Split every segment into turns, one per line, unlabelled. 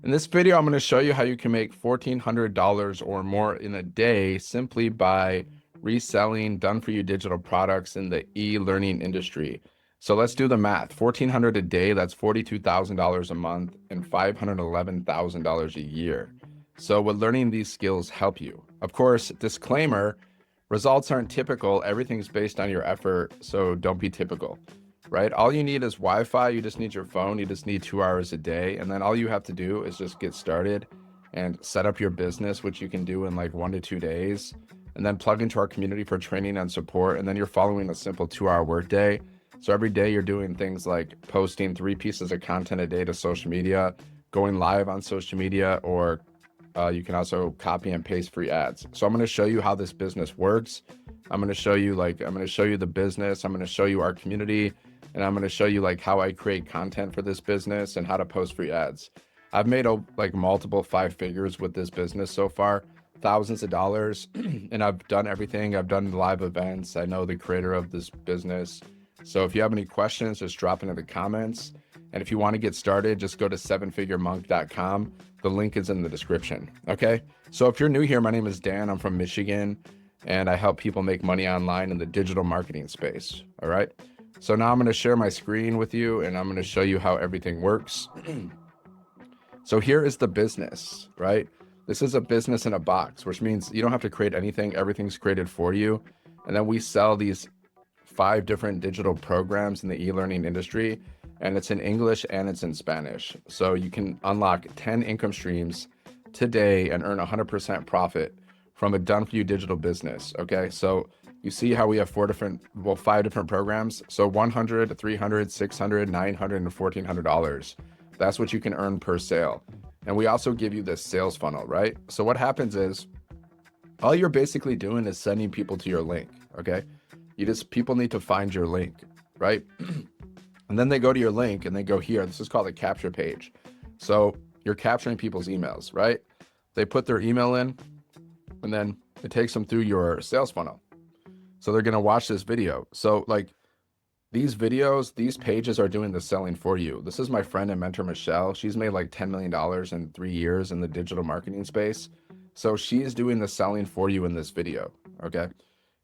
In this video, I'm going to show you how you can make $1,400 or more in a day simply by reselling done-for-you digital products in the e-learning industry. So let's do the math. 1,400 a day, that's $42,000 a month and $511,000 a year. So would learning these skills help you? Of course, disclaimer, results aren't typical. Everything's based on your effort, so don't be typical. Right? All you need is Wi-Fi. You just need your phone. You just need 2 hours a day. And then all you have to do is just get started and set up your business, which you can do in like 1 to 2 days, and then plug into our community for training and support. And then you're following a simple 2-hour workday. So every day you're doing things like posting 3 pieces of content a day to social media, going live on social media, or you can also copy and paste free ads. So I'm going to show you how this business works. I'm going to show you the business. I'm going to show you our community. And I'm going to show you like how I create content for this business and how to post free ads. I've made multiple 5 figures with this business so far, thousands of dollars, and I've done everything. I've done live events. I know the creator of this business. So if you have any questions, just drop into the comments. And if you want to get started, just go to sevenfiguremonk.com. The link is in the description. Okay. So if you're new here, my name is Dan. I'm from Michigan, and I help people make money online in the digital marketing space. All right. So now I'm going to share my screen with you and I'm going to show you how everything works. So here is the business, right? This is a business in a box, which means you don't have to create anything. Everything's created for you. And then we sell these 5 different digital programs in the e-learning industry, and it's in English and it's in Spanish. So you can unlock 10 income streams today and earn 100% profit from a done-for-you digital business. Okay. So you see how we have 5 different programs. So 100, 300, 600, 900, and $1,400. That's what you can earn per sale. And we also give you this sales funnel, right? So what happens is all you're basically doing is sending people to your link. Okay. People need to find your link, right? And then they go to your link and they go here. This is called a capture page. So you're capturing people's emails, right? They put their email in and then it takes them through your sales funnel. So they're going to watch this video. So like these pages are doing the selling for you. This is my friend and mentor, Michelle. She's made like $10 million in 3 years in the digital marketing space. So she's doing the selling for you in this video. Okay. And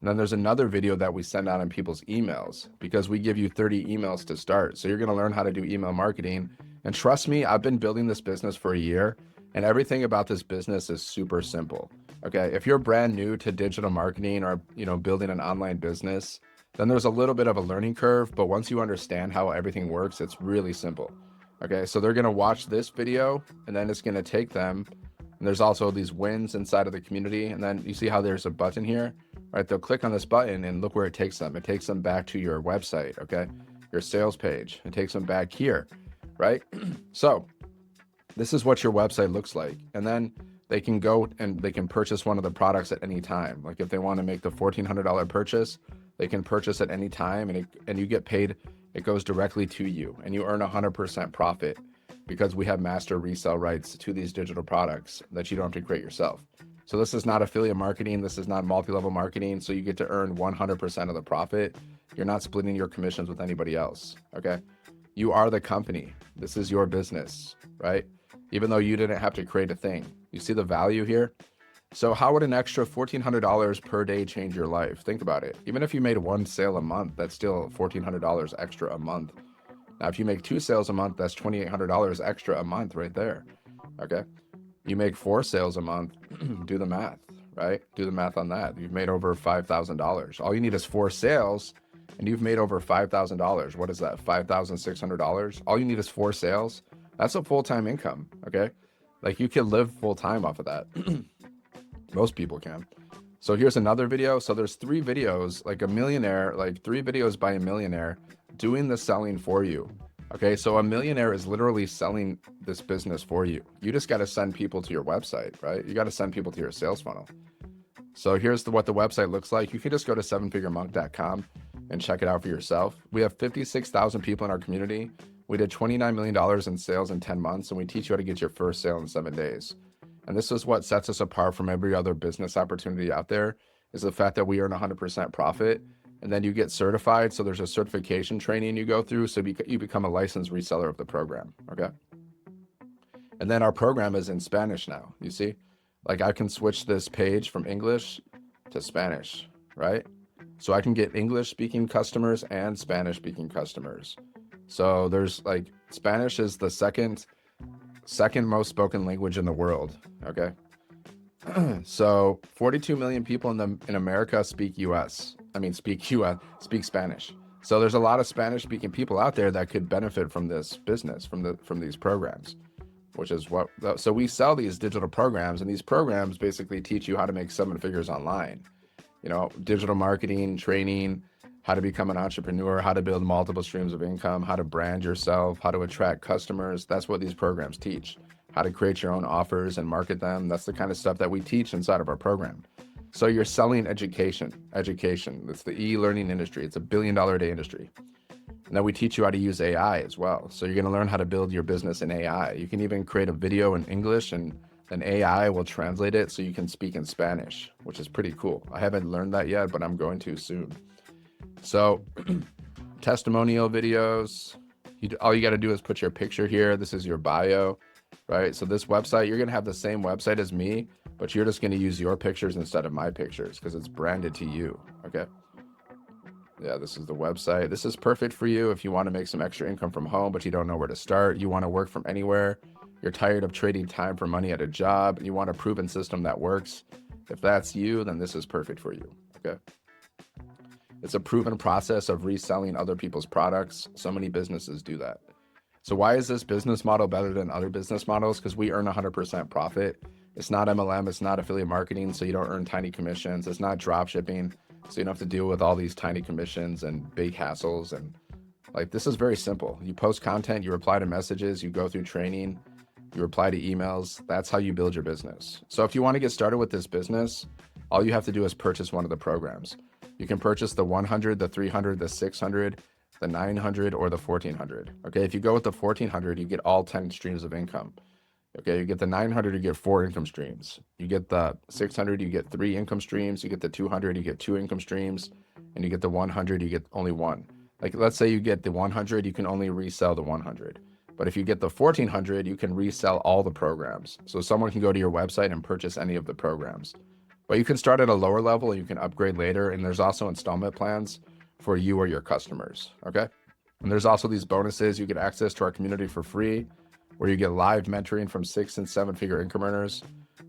then there's another video that we send out in people's emails because we give you 30 emails to start. So you're going to learn how to do email marketing. And trust me, I've been building this business for a year and everything about this business is super simple. Okay. If you're brand new to digital marketing or, building an online business, then there's a little bit of a learning curve. But once you understand how everything works, it's really simple. Okay. So they're going to watch this video and then it's going to take them. And there's also these wins inside of the community. And then you see how there's a button here, right? They'll click on this button and look where it takes them. It takes them back to your website. Okay. Your sales page. It takes them back here, right? So this is what your website looks like. And then they can go and they can purchase one of the products at any time. Like if they want to make the $1,400 purchase, they can purchase at any time and you get paid. It goes directly to you and you earn 100% profit because we have master resale rights to these digital products that you don't have to create yourself. So this is not affiliate marketing. This is not multi-level marketing. So you get to earn 100% of the profit. You're not splitting your commissions with anybody else. Okay. You are the company. This is your business, right? Even though you didn't have to create a thing. You see the value here? So how would an extra $1,400 per day change your life? Think about it. Even if you made 1 sale a month, that's still $1,400 extra a month. Now, if you make 2 sales a month, that's $2,800 extra a month right there. Okay. You make 4 sales a month, do the math, right? Do the math on that. You've made over $5,000. All you need is 4 sales and you've made over $5,000. What is that? $5,600. All you need is 4 sales. That's a full-time income. Okay. Like you can live full-time off of that. Most people can. So here's another video. So there's 3 videos, like a millionaire, like 3 videos by a millionaire doing the selling for you. Okay. So a millionaire is literally selling this business for you. You just got to send people to your website, right? You got to send people to your sales funnel. So here's what the website looks like. You can just go to sevenfiguremonk.com and check it out for yourself. We have 56,000 people in our community. We did $29 million in sales in 10 months, and we teach you how to get your first sale in 7 days. And this is what sets us apart from every other business opportunity out there is the fact that we earn 100% profit. And then you get certified. So there's a certification training you go through. So you become a licensed reseller of the program. Okay. And then our program is in Spanish now. You see, like I can switch this page from English to Spanish, right? So I can get English speaking customers and Spanish speaking customers. So there's like Spanish is the second most spoken language in the world. Okay. So 42 million people in America speak speak Spanish. So there's a lot of Spanish speaking people out there that could benefit from this business, from these programs, which is so we sell these digital programs, and these programs basically teach you how to make 7 figures online. Digital marketing, training, how to become an entrepreneur, how to build multiple streams of income, how to brand yourself, how to attract customers. That's what these programs teach. How to create your own offers and market them. That's the kind of stuff that we teach inside of our program. So you're selling education. It's the e-learning industry. It's $1 billion a day industry. And then we teach you how to use AI as well. So you're going to learn how to build your business in AI. You can even create a video in English, and then AI will translate it so you can speak in Spanish, which is pretty cool. I haven't learned that yet, but I'm going to soon. So testimonial videos, all you got to do is put your picture here. This is your bio, right? So this website, you're going to have the same website as me, but you're just going to use your pictures instead of my pictures because it's branded to you. Okay. Yeah, this is the website. This is perfect for you if you want to make some extra income from home, but you don't know where to start. You want to work from anywhere. You're tired of trading time for money at a job. You want a proven system that works. If that's you, then this is perfect for you. Okay. It's a proven process of reselling other people's products. So many businesses do that. So why is this business model better than other business models? Because we earn 100% profit. It's not MLM. It's not affiliate marketing. So you don't earn tiny commissions. It's not drop shipping. So you don't have to deal with all these tiny commissions and big hassles. And like, this is very simple. You post content, you reply to messages, you go through training, you reply to emails. That's how you build your business. So if you want to get started with this business, all you have to do is purchase one of the programs. You can purchase the 100, the 300, the 600, the 900, or the 1400. Okay, if you go with the 1400, you get all 10 streams of income. Okay, you get the 900, you get 4 income streams. You get the 600, you get 3 income streams. You get the 200, you get 2 income streams. And you get the 100, you get only 1. Like, let's say you get the 100, you can only resell the 100. But if you get the 1400, you can resell all the programs. So someone can go to your website and purchase any of the programs. But you can start at a lower level and you can upgrade later. And there's also installment plans for you or your customers. Okay. And there's also these bonuses. You get access to our community for free, where you get live mentoring from 6 and 7 figure income earners.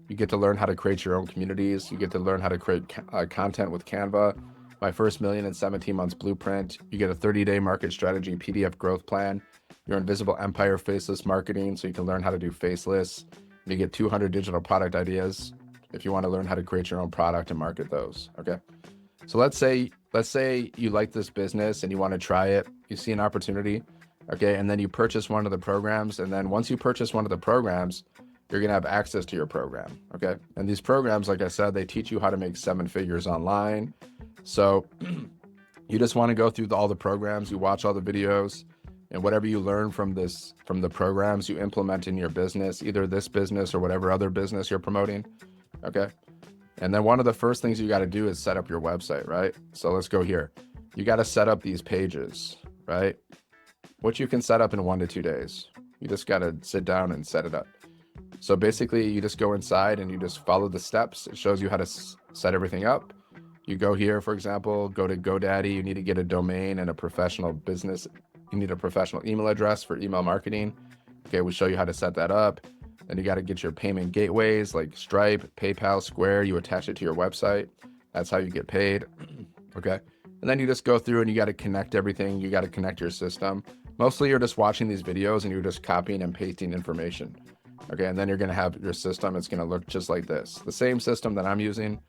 You get to learn how to create your own communities. You get to learn how to create content with Canva, my first million in 17 months blueprint. You get a 30-day market strategy PDF growth plan, your invisible empire faceless marketing, so you can learn how to do faceless. You get 200 digital product ideas if you want to learn how to create your own product and market those. Okay. So let's say you like this business and you want to try it. You see an opportunity. Okay. And then you purchase one of the programs. And then once you purchase one of the programs, you're going to have access to your program. Okay. And these programs, like I said, they teach you how to make 7 figures online. So you just want to go through all the programs, you watch all the videos, and whatever you learn from the programs, you implement in your business, either this business or whatever other business you're promoting. Okay. And then one of the first things you got to do is set up your website, right? So let's go here. You got to set up these pages, right? Which you can set up in 1 to 2 days. You just got to sit down and set it up. So basically you just go inside and you just follow the steps. It shows you how to set everything up. You go here, for example, go to GoDaddy. You need to get a domain and a professional business. You need a professional email address for email marketing. Okay, we show you how to set that up. Then you got to get your payment gateways like Stripe, PayPal, Square. You attach it to your website. That's how you get paid. Okay. And then you just go through and you got to connect everything. You got to connect your system. Mostly you're just watching these videos and you're just copying and pasting information. Okay. And then you're going to have your system. It's going to look just like this. The same system that I'm using,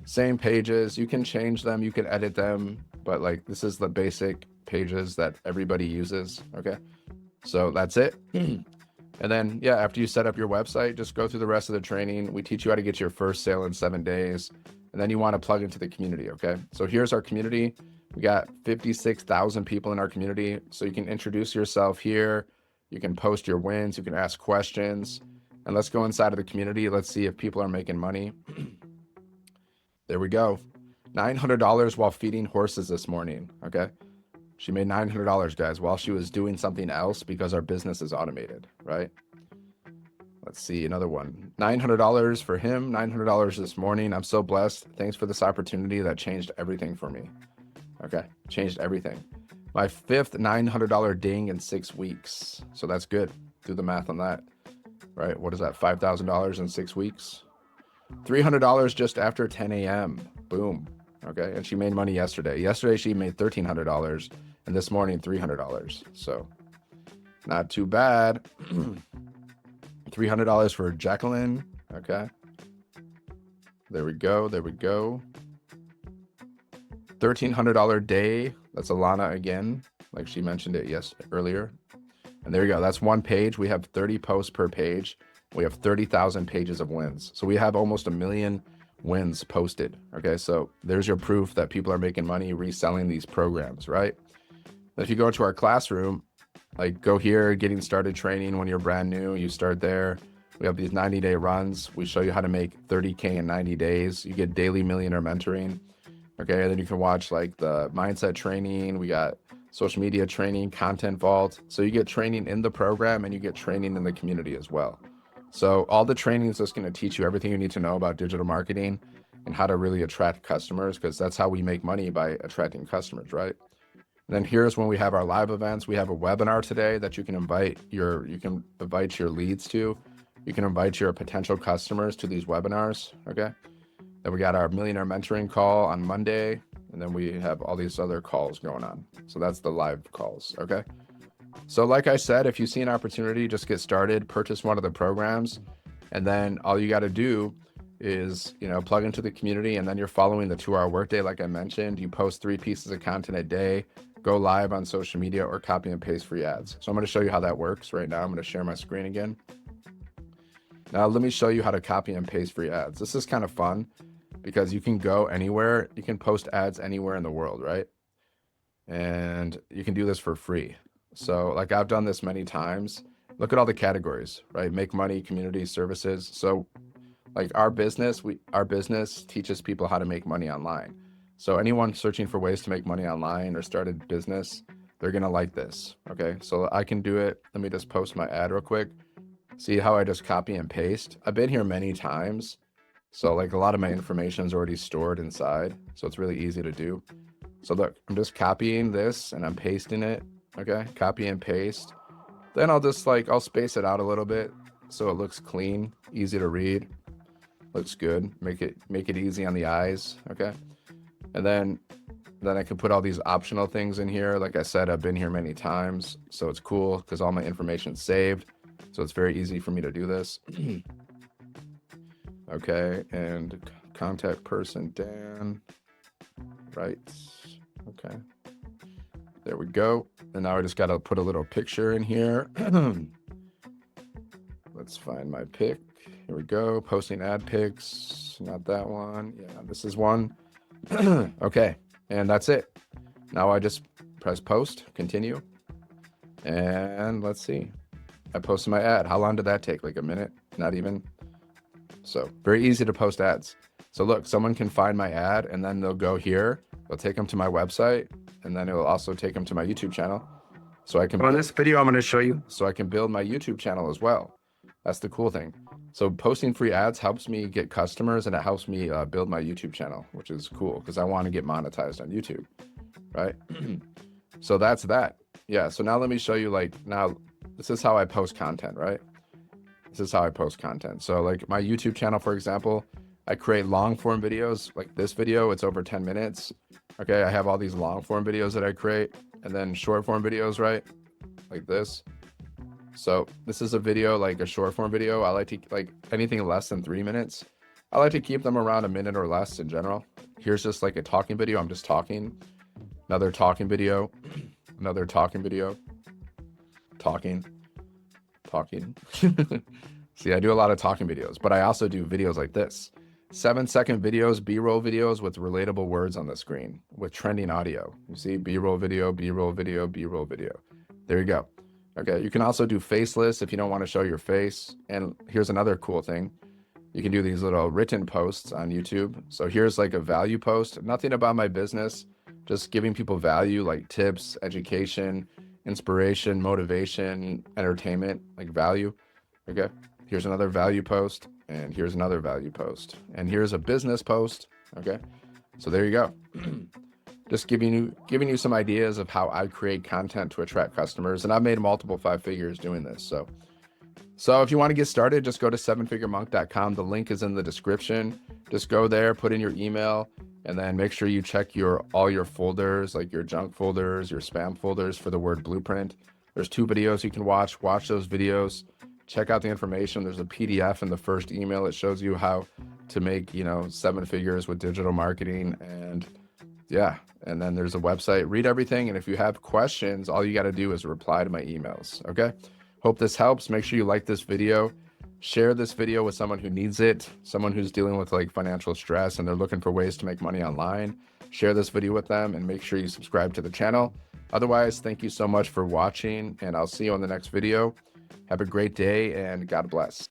same pages. You can change them. You can edit them. But like, this is the basic pages that everybody uses. Okay. So that's it. And then, yeah, after you set up your website, just go through the rest of the training. We teach you how to get your first sale in 7 days. And then you want to plug into the community. Okay. So here's our community. We got 56,000 people in our community. So you can introduce yourself here. You can post your wins. You can ask questions. And let's go inside of the community. Let's see if people are making money. There we go. $900 while feeding horses this morning. Okay. She made $900, guys, while she was doing something else because our business is automated, right? Let's see, another one. $900 for him, $900 this morning. I'm so blessed. Thanks for this opportunity that changed everything for me. Okay, changed everything. My fifth $900 ding in 6 weeks. So that's good. Do the math on that, right? What is that, $5,000 in 6 weeks? $300 just after 10 a.m. Boom. Okay, and she made money yesterday. Yesterday she made $1,300, and this morning $300. So not too bad. $300 for Jacqueline. Okay. There we go. There we go. $1,300 day. That's Alana again, like she mentioned it earlier. And there you go. That's one page. We have 30 posts per page. We have 30,000 pages of wins. So we have almost 1 million wins posted. Okay. So there's your proof that people are making money reselling these programs, right? If you go to our classroom, like go here, getting started training when you're brand new, you start there. We have these 90-day runs. We show you how to make 30K in 90 days. You get daily millionaire mentoring. Okay, and then you can watch like the mindset training. We got social media training, content vault. So you get training in the program and you get training in the community as well. So all the training is just going to teach you everything you need to know about digital marketing and how to really attract customers, because that's how we make money, by attracting customers, right? And then here's when we have our live events. We have a webinar today that you can invite your leads to. You can invite your potential customers to these webinars. Okay. Then we got our millionaire mentoring call on Monday, and then we have all these other calls going on. So that's the live calls. Okay. So like I said, if you see an opportunity, just get started, purchase one of the programs, and then all you got to do is, plug into the community, and then you're following the 2-hour workday. Like I mentioned, you post 3 pieces of content a day, go live on social media, or copy and paste free ads. So I'm going to show you how that works right now. I'm going to share my screen again. Now let me show you how to copy and paste free ads. This is kind of fun because you can go anywhere. You can post ads anywhere in the world, right? And you can do this for free. So like I've done this many times. Look at all the categories, right? Make money, community, services. So like our business teaches people how to make money online. So anyone searching for ways to make money online or start a business, they're going to like this. Okay. So I can do it. Let me just post my ad real quick. See how I just copy and paste. I've been here many times. So like a lot of my information is already stored inside. So it's really easy to do. So look, I'm just copying this and I'm pasting it. Okay. Copy and paste. Then I'll just I'll space it out a little bit so it looks clean, easy to read. Looks good. Make it easy on the eyes. Okay. And then I can put all these optional things in here. Like I said, I've been here many times, so it's cool because all my information's saved. So it's very easy for me to do this. Okay, and contact person Dan. Right. Okay. There we go. And now I just got to put a little picture in here. Let's find my pic. Here we go. Posting ad pics. Not that one. Yeah, this is one. Okay, and that's it. Now I just press post, continue, and let's see. I posted my ad. How long did that take? Like a minute? Not even. So very easy to post ads. So look, someone can find my ad and then they'll go here. They'll take them to my website, and then it will also take them to my YouTube channel. So I can. On this video, I'm going to show you. So I can build my YouTube channel as well. That's the cool thing. So posting free ads helps me get customers, and it helps me build my YouTube channel, which is cool because I want to get monetized on YouTube, right? So that's that. Yeah. So now let me show you now this is how I post content, right? This is how I post content. So like my YouTube channel, for example, I create long form videos like this video. It's over 10 minutes. Okay. I have all these long form videos that I create, and then short form videos, right? Like this. So this is a video, like a short form video. I like to anything less than 3 minutes. I like to keep them around a minute or less in general. Here's just like a talking video. I'm just talking. Another talking video. Another talking video. Talking. See, I do a lot of talking videos, but I also do videos like this. 7-second videos, B-roll videos with relatable words on the screen with trending audio. You see, B-roll video, B-roll video, B-roll video. There you go. Okay, you can also do faceless if you don't want to show your face. And here's another cool thing. You can do these little written posts on YouTube. So here's like a value post, nothing about my business, just giving people value like tips, education, inspiration, motivation, entertainment, like value. Okay, Here's another value post, and here's another value post, and here's a business post. Okay, so there you go. Just giving you some ideas of how I create content to attract customers, and I've made multiple 5-figures doing this. So if you want to get started, just go to 7figuremonk.com. The link is in the description. Just go there, put in your email, and then make sure you check all your folders, like your junk folders, your spam folders, for the word blueprint. There's 2 videos you can watch. Watch those videos. Check out the information. There's a PDF in the first email. It shows you how to make, 7 figures with digital marketing. And yeah, and then there's a website. Read everything. And if you have questions, all you got to do is reply to my emails. Okay. Hope this helps. Make sure you like this video. Share this video with someone who needs it, someone who's dealing with like financial stress and they're looking for ways to make money online. Share this video with them and make sure you subscribe to the channel. Otherwise, thank you so much for watching, and I'll see you on the next video. Have a great day and God bless.